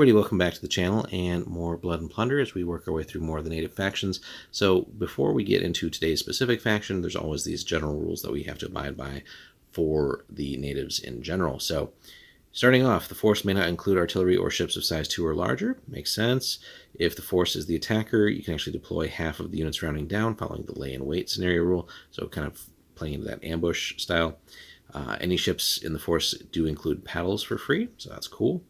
everybody, welcome back to the channel and more Blood and Plunder as we work our way through more of the native factions. So before we get into today's specific faction, there's always these general rules that we have to abide by for the natives in general. So starting off, the force may not include artillery or ships of size 2 or larger. Makes sense. If the force is the attacker, you can actually deploy half of the units rounding down following the lay and wait scenario rule, so kind of playing into that ambush style. Any ships in the force do include paddles for free, so that's cool.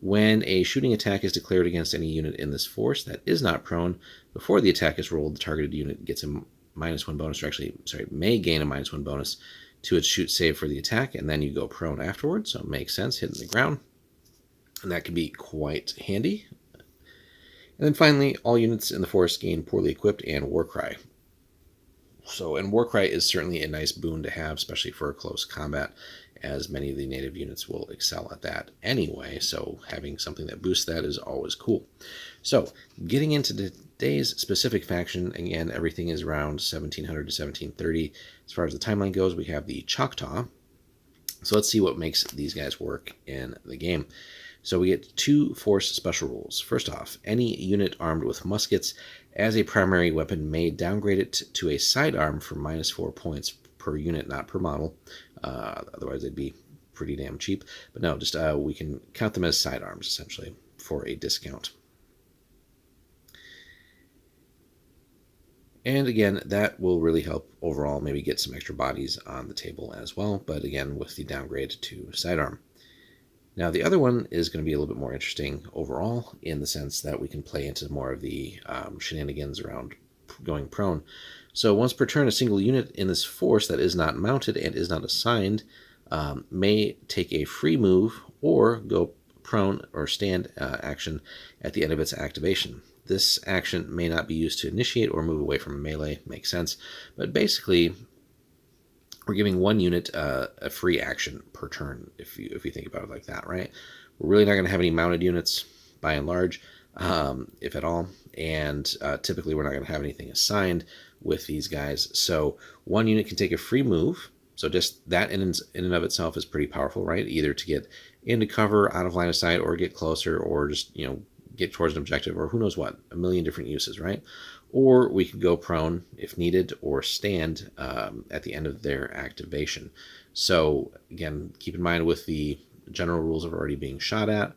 When a shooting attack is declared against any unit in this force that is not prone, before the attack is rolled, the targeted unit gets a -1 bonus, or actually, may gain a -1 bonus to its shoot save for the attack, and then you go prone afterwards, so it makes sense, hitting the ground. And that can be quite handy. And then finally, all units in the force gain poorly equipped and Warcry. So, and Warcry is certainly a nice boon to have, especially for close combat, as many of the native units will excel at that anyway, so having something that boosts that is always cool. So, getting into today's specific faction, again, everything is around 1700 to 1730. As far as the timeline goes, we have the Choctaw. So let's see what makes these guys work in the game. So we get 2 force special rules. First off, any unit armed with muskets as a primary weapon may downgrade it to a sidearm for -4 points per unit, not per model. Otherwise they'd be pretty damn cheap. But no, just we can count them as sidearms, essentially, for a discount. And again, that will really help overall maybe get some extra bodies on the table as well, but again, with the downgrade to sidearm. Now, the other one is going to be a little bit more interesting overall, in the sense that we can play into more of the shenanigans around going prone. So once per turn, a single unit in this force that is not mounted and is not assigned may take a free move or go prone or stand action at the end of its activation. This action may not be used to initiate or move away from a melee. Makes sense. But basically, we're giving one unit a free action per turn, if you think about it like that, right? We're really not going to have any mounted units, by and large, if at all. And typically, we're not going to have anything assigned with these guys. So one unit can take a free move. So just that in and of itself is pretty powerful, right? Either to get into cover, out of line of sight, or get closer, or just, get towards an objective, or who knows what, a million different uses, right? Or we could go prone if needed, or stand at the end of their activation. So again, keep in mind with the general rules of already being shot at,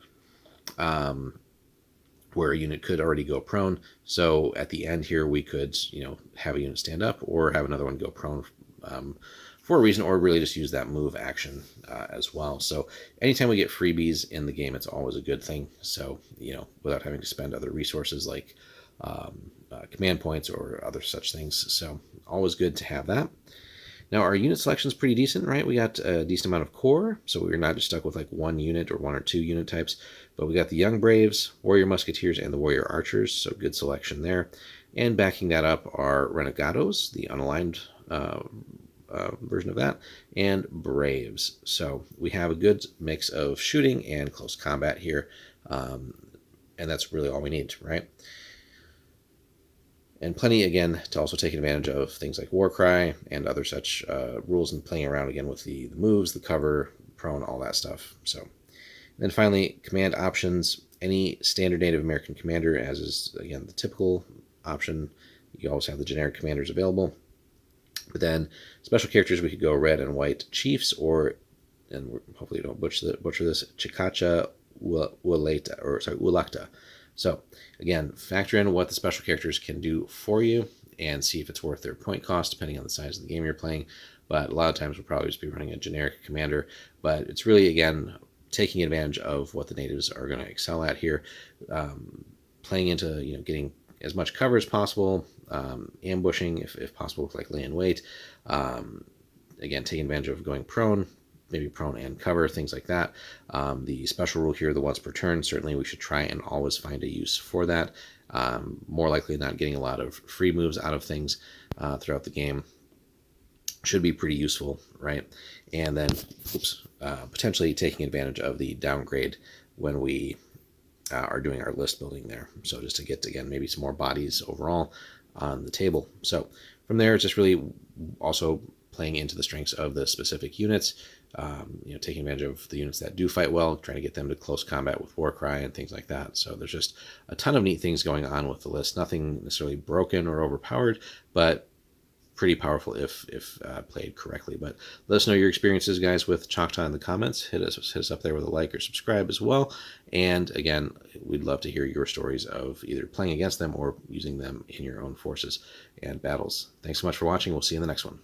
where a unit could already go prone. So at the end here, we could, have a unit stand up or have another one go prone for a reason, or really just use that move action as well. So anytime we get freebies in the game, it's always a good thing. So, without having to spend other resources like command points or other such things. So always good to have that. Now our unit selection is pretty decent, right? We got a decent amount of core, so we're not just stuck with like one unit or 1 or 2 unit types, but we got the Young Braves, Warrior Musketeers, and the Warrior Archers, so good selection there. And backing that up are Renegados, the unaligned version of that, and Braves. So we have a good mix of shooting and close combat here, and that's really all we need, right? And plenty, again, to also take advantage of things like Warcry and other such rules, and playing around again with the moves, the cover, prone, all that stuff. So, and then finally, command options. Any standard Native American commander, as is, again, the typical option. You always have the generic commanders available. But then special characters, we could go red and white chiefs, or, and hopefully you don't butcher this, Chikacha Ulakta. So again, factor in what the special characters can do for you and see if it's worth their point cost, depending on the size of the game you're playing. But a lot of times we'll probably just be running a generic commander. But it's really, again, taking advantage of what the natives are going to excel at here, playing into, getting as much cover as possible, ambushing if possible with like lay and wait. Again, taking advantage of going prone, maybe prone and cover, things like that. The special rule here, the once per turn, certainly we should try and always find a use for that. More likely not getting a lot of free moves out of things throughout the game should be pretty useful, right? And then, potentially taking advantage of the downgrade when we are doing our list building there. So just to get, again, maybe some more bodies overall on the table. So from there, it's just really also playing into the strengths of the specific units. taking advantage of the units that do fight well, trying to get them to close combat with Warcry and things like that. So there's just a ton of neat things going on with the list. Nothing necessarily broken or overpowered, but pretty powerful if played correctly. But let us know your experiences, guys, with Choctaw in the comments. Hit us up there with a like or subscribe as well. And again, we'd love to hear your stories of either playing against them or using them in your own forces and battles. Thanks so much for watching. We'll see you in the next one.